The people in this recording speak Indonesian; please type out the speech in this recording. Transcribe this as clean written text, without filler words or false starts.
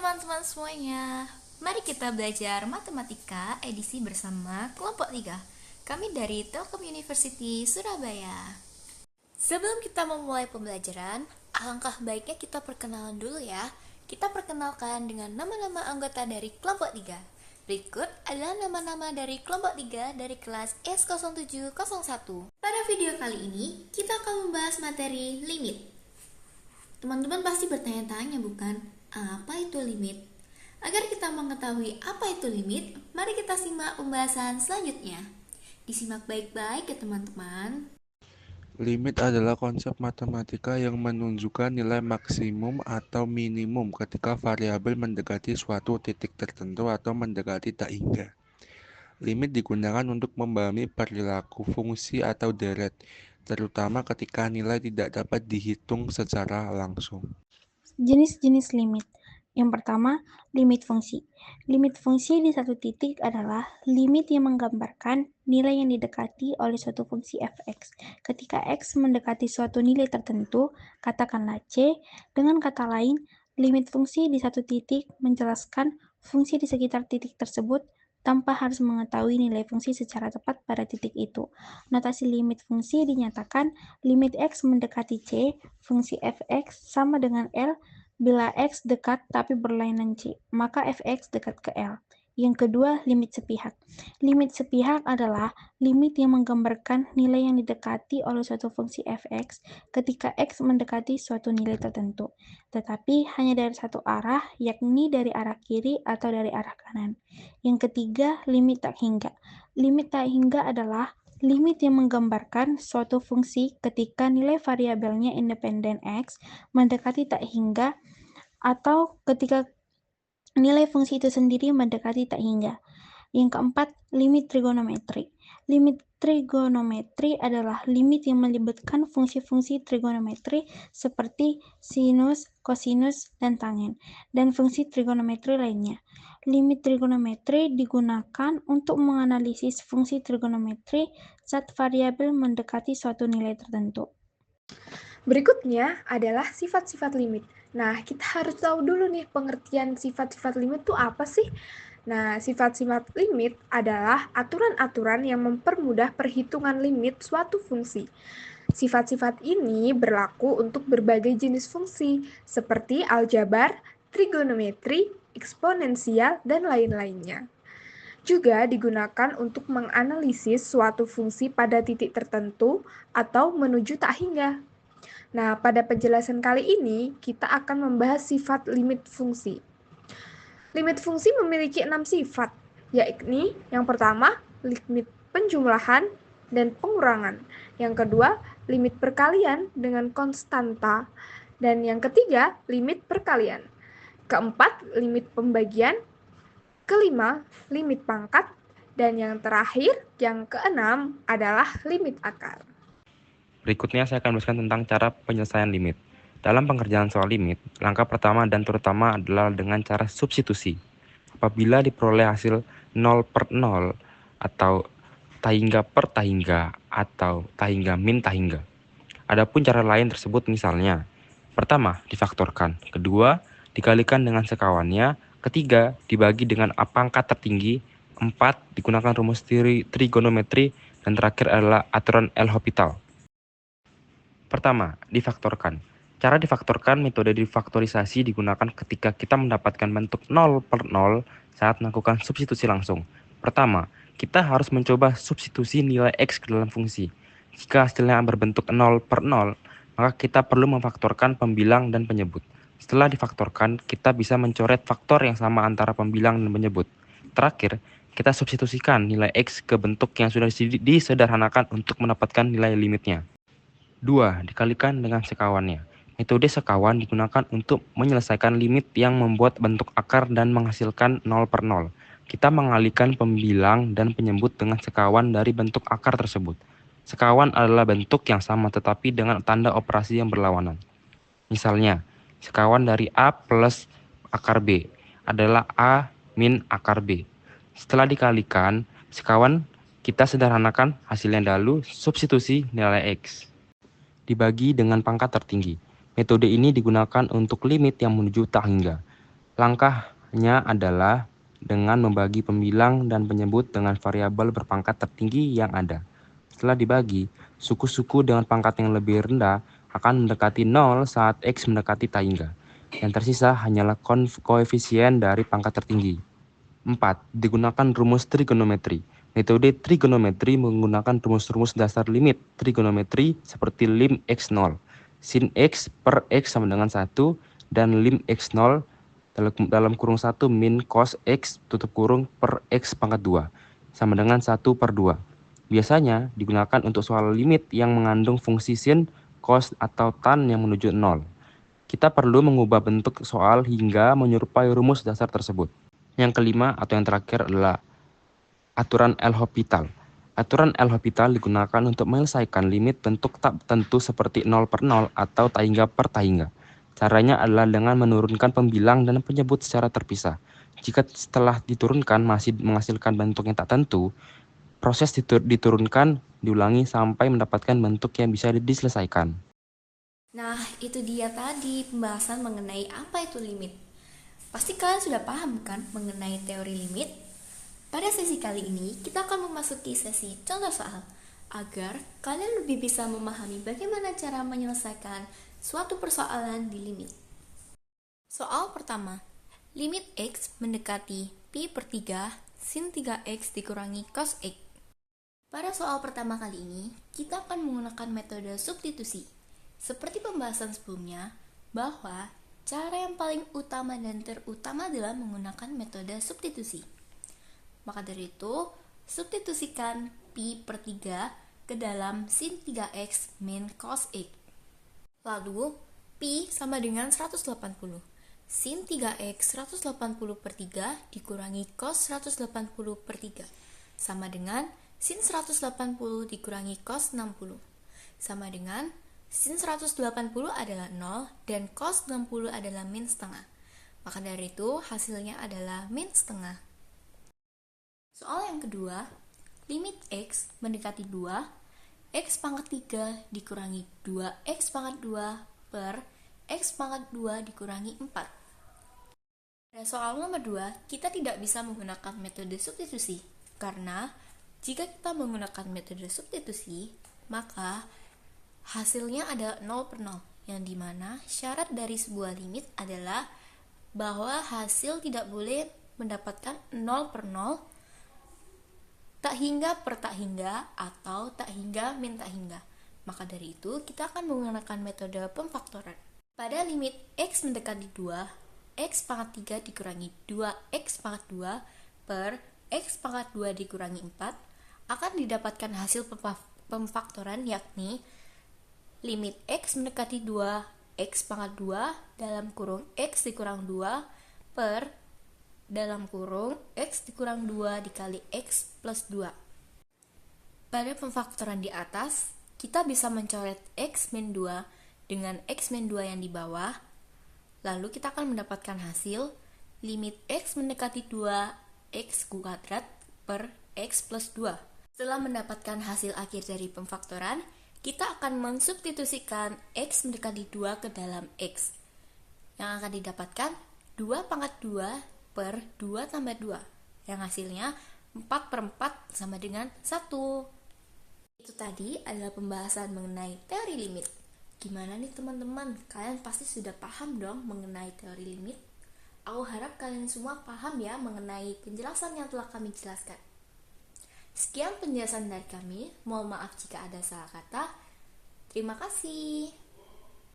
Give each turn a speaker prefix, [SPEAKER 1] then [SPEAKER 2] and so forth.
[SPEAKER 1] teman-teman semuanya, mari kita belajar matematika edisi bersama kelompok 3. Kami dari Telkom University Surabaya. Sebelum kita memulai pembelajaran, alangkah baiknya kita perkenalan dulu ya. Kita perkenalkan dengan nama-nama anggota dari kelompok 3. Berikut adalah nama-nama dari kelompok 3 dari kelas S0701. Pada video kali ini, kita akan membahas materi limit. Teman-teman pasti bertanya-tanya bukan, apa itu limit? Agar kita mengetahui apa itu limit, mari kita simak pembahasan selanjutnya. Disimak baik-baik ya teman-teman.
[SPEAKER 2] Limit adalah konsep matematika yang menunjukkan nilai maksimum atau minimum ketika variabel mendekati suatu titik tertentu atau mendekati tak hingga. Limit digunakan untuk memahami perilaku fungsi atau deret, terutama ketika nilai tidak dapat dihitung secara langsung.
[SPEAKER 3] Jenis-jenis limit. Yang pertama, limit fungsi. Limit fungsi di satu titik adalah limit yang menggambarkan nilai yang didekati oleh suatu fungsi f(x). Ketika x mendekati suatu nilai tertentu, katakanlah c, dengan kata lain, limit fungsi di satu titik menjelaskan fungsi di sekitar titik tersebut tanpa harus mengetahui nilai fungsi secara tepat pada titik itu. Notasi limit fungsi dinyatakan limit x mendekati c, fungsi f(x) sama dengan L bila x dekat tapi berlainan c, maka f(x) dekat ke L. Yang kedua, limit sepihak. Limit sepihak adalah limit yang menggambarkan nilai yang didekati oleh suatu fungsi f(x) ketika x mendekati suatu nilai tertentu, tetapi hanya dari satu arah, yakni dari arah kiri atau dari arah kanan. Yang ketiga, limit tak hingga. Limit tak hingga adalah limit yang menggambarkan suatu fungsi ketika nilai variabelnya independen x mendekati tak hingga atau ketika nilai fungsi itu sendiri mendekati tak hingga. Yang keempat, limit trigonometri. Limit trigonometri adalah limit yang melibatkan fungsi-fungsi trigonometri seperti sinus, kosinus, dan tangen, dan fungsi trigonometri lainnya. Limit trigonometri digunakan untuk menganalisis fungsi trigonometri saat variabel mendekati suatu nilai tertentu.
[SPEAKER 4] Berikutnya adalah sifat-sifat limit. Nah, kita harus tahu dulu nih pengertian sifat-sifat limit itu apa sih? Nah, sifat-sifat limit adalah aturan-aturan yang mempermudah perhitungan limit suatu fungsi. Sifat-sifat ini berlaku untuk berbagai jenis fungsi, seperti aljabar, trigonometri, eksponensial, dan lain-lainnya. Juga digunakan untuk menganalisis suatu fungsi pada titik tertentu atau menuju tak hingga. Nah, pada penjelasan kali ini, kita akan membahas sifat limit fungsi. Limit fungsi memiliki 6 sifat, yakni yang pertama, limit penjumlahan dan pengurangan. Yang kedua, limit perkalian dengan konstanta. Dan yang ketiga, limit perkalian. Keempat, limit pembagian. Kelima, limit pangkat. Dan yang terakhir, yang keenam adalah limit akar.
[SPEAKER 5] Berikutnya saya akan menjelaskan tentang cara penyelesaian limit. Dalam pengerjaan soal limit, langkah pertama dan terutama adalah dengan cara substitusi. Apabila diperoleh hasil 0 per 0 atau tahingga per tahingga atau tahingga min tahingga. Adapun cara lain tersebut misalnya, pertama difaktorkan, kedua dikalikan dengan sekawannya, ketiga dibagi dengan pangkat tertinggi, empat digunakan rumus trigonometri, dan terakhir adalah aturan L'Hopital. Pertama, difaktorkan. Cara difaktorkan metode difaktorisasi digunakan ketika kita mendapatkan bentuk 0 per 0 saat melakukan substitusi langsung. Pertama, kita harus mencoba substitusi nilai X ke dalam fungsi. Jika hasilnya berbentuk 0 per 0, maka kita perlu memfaktorkan pembilang dan penyebut. Setelah difaktorkan, kita bisa mencoret faktor yang sama antara pembilang dan penyebut. Terakhir, kita substitusikan nilai X ke bentuk yang sudah disederhanakan untuk mendapatkan nilai limitnya. 2. Dikalikan dengan sekawannya. Metode sekawan digunakan untuk menyelesaikan limit yang membuat bentuk akar dan menghasilkan 0 per 0. Kita mengalihkan pembilang dan penyebut dengan sekawan dari bentuk akar tersebut. Sekawan adalah bentuk yang sama tetapi dengan tanda operasi yang berlawanan. Misalnya, sekawan dari A plus akar B adalah A min akar B. Setelah dikalikan, sekawan kita sederhanakan hasilnya lalu substitusi nilai X. Dibagi dengan pangkat tertinggi. Metode ini digunakan untuk limit yang menuju tak hingga. Langkahnya adalah dengan membagi pembilang dan penyebut dengan variabel berpangkat tertinggi yang ada. Setelah dibagi, suku-suku dengan pangkat yang lebih rendah akan mendekati 0 saat X mendekati tak hingga. Yang tersisa hanyalah koefisien dari pangkat tertinggi. 4. Digunakan rumus trigonometri. Metode trigonometri menggunakan rumus-rumus dasar limit trigonometri seperti lim x0, sin x per x sama dengan 1, dan lim x0 dalam kurung 1 min cos x tutup kurung per x pangkat 2 sama dengan 1 per 2. Biasanya digunakan untuk soal limit yang mengandung fungsi sin, cos, atau tan yang menuju 0. Kita perlu mengubah bentuk soal hingga menyerupai rumus dasar tersebut. Yang kelima atau yang terakhir adalah aturan L'Hopital. Aturan L'Hopital digunakan untuk menyelesaikan limit bentuk tak tentu seperti 0 per 0 atau tak hingga per tak hingga. Caranya adalah dengan menurunkan pembilang dan penyebut secara terpisah. Jika setelah diturunkan masih menghasilkan bentuk yang tak tentu, proses diturunkan diulangi sampai mendapatkan bentuk yang bisa diselesaikan.
[SPEAKER 1] Nah, itu dia tadi pembahasan mengenai apa itu limit. Pasti kalian sudah paham kan mengenai teori limit? Pada sesi kali ini, kita akan memasuki sesi contoh soal agar kalian lebih bisa memahami bagaimana cara menyelesaikan suatu persoalan di limit. Soal pertama, limit X mendekati pi per 3 sin 3X dikurangi cos X. Pada soal pertama kali ini, kita akan menggunakan metode substitusi. Seperti pembahasan sebelumnya, bahwa cara yang paling utama dan terutama adalah menggunakan metode substitusi. Maka dari itu, substitusikan pi per 3 ke dalam sin 3X min cos X. Lalu, pi sama dengan 180. Sin 3X 180 per 3 dikurangi cos 180 per 3. Sama dengan sin 180 dikurangi cos 60. Sama dengan sin 180 adalah 0 dan cos 60 adalah min setengah. Maka dari itu hasilnya adalah min setengah. Soal yang kedua, limit X mendekati 2, X pangkat 3 dikurangi 2X pangkat 2 per X pangkat 2 dikurangi 4. Pada soal nomor 2, kita tidak bisa menggunakan metode substitusi, karena jika kita menggunakan metode substitusi, maka hasilnya adalah 0 per 0, yang dimana syarat dari sebuah limit adalah bahwa hasil tidak boleh mendapatkan 0 per 0, tak hingga per tak hingga, atau tak hingga min tak hingga. Maka dari itu, kita akan menggunakan metode pemfaktoran. Pada limit X mendekati 2, X pangkat 3 dikurangi 2X pangkat 2 per X pangkat 2 dikurangi 4, akan didapatkan hasil pemfaktoran yakni limit X mendekati 2, X pangkat 2 dalam kurung X dikurang 2 per dalam kurung X dikurang 2 dikali X plus 2. Pada pemfaktoran di atas, kita bisa mencoret X min 2 dengan X min 2 yang di bawah. Lalu kita akan mendapatkan hasil limit X mendekati 2 X kuadrat per X plus 2. Setelah mendapatkan hasil akhir dari pemfaktoran, kita akan mensubstitusikan X mendekati 2 ke dalam X. Yang akan didapatkan 2 pangkat 2 per 2 tambah 2, yang hasilnya 4 per 4 sama dengan 1. Itu tadi adalah pembahasan mengenai teori limit. Gimana nih teman-teman? Kalian pasti sudah paham dong mengenai teori limit? Aku harap kalian semua paham ya mengenai penjelasan yang telah kami jelaskan. Sekian penjelasan dari kami. Mohon maaf jika ada salah kata. Terima kasih.